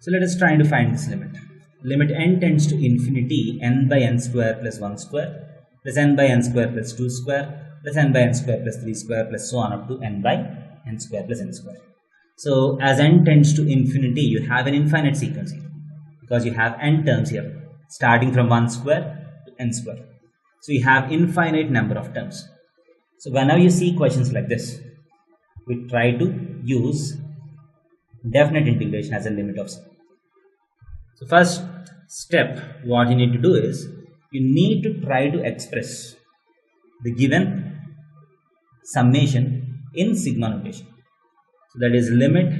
So let us try to find this limit. Limit n tends to infinity, n by n square plus 1 square plus n by n square plus 2 square plus n by n square plus 3 square plus so on up to n by n square plus n square. So as n tends to infinity, you have an infinite sequence here because you have n terms here starting from 1 square to n square. So you have infinite number of terms. So whenever you see questions like this, we try to use definite integration as a limit of sum. So first step, what you need to do is you need to try to express the given summation in sigma notation. So that is limit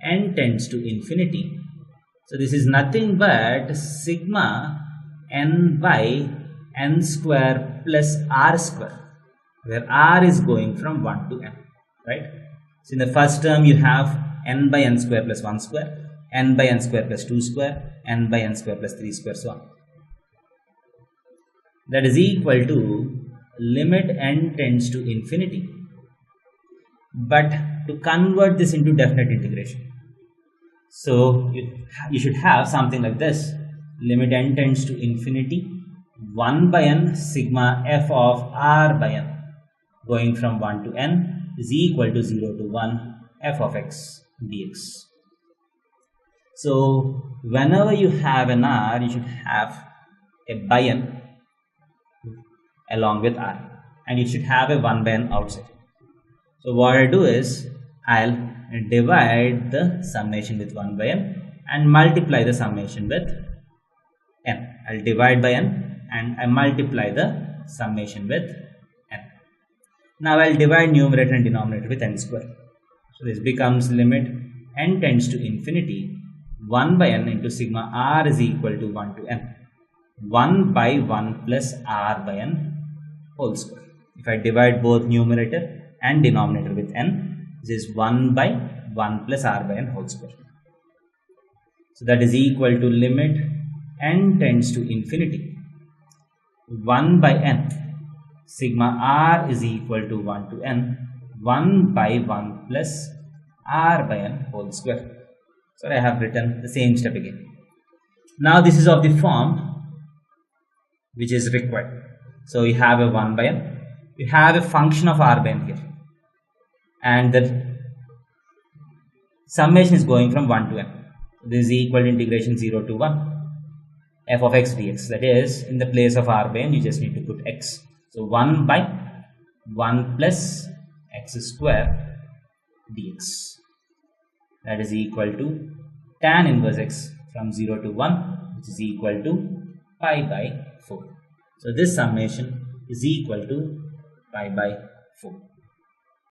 n tends to infinity. So this is nothing but sigma n by n square plus r square, where r is going from 1 to n, right? So in the first term you have n by n square plus 1 square, n by n square plus 2 square, n by n square plus 3 square, so on. That is equal to limit n tends to infinity. But to convert this into definite integration, so you should have something like this. Limit n tends to infinity 1 by n sigma f of r by n going from 1 to n is equal to 0 to 1 f of x dx. So whenever you have an r, you should have a by n along with r, and you should have a 1 by n outside. So what I do is I'll divide the summation with 1 by n and multiply the summation with n. I'll divide by n and I multiply the summation with n. Now I'll divide numerator and denominator with n square. So this becomes limit n tends to infinity 1 by n into sigma r is equal to 1 to n, 1 by 1 plus r by n whole square. If I divide both numerator and denominator with n, this is 1 by 1 plus r by n whole square. So that is equal to limit n tends to infinity 1 by n sigma r is equal to 1 to n, 1 by 1 plus r by n whole square. So I have written the same step again. Now this is of the form which is required. So you have a 1 by n, you have a function of r by n here, and the summation is going from 1 to n. This is equal to integration 0 to 1 f of x dx. That is, in the place of r by n you just need to put x. So 1 by 1 plus x square dx. That is equal to tan inverse x from 0 to 1, which is equal to pi by 4. So this summation is equal to pi by 4.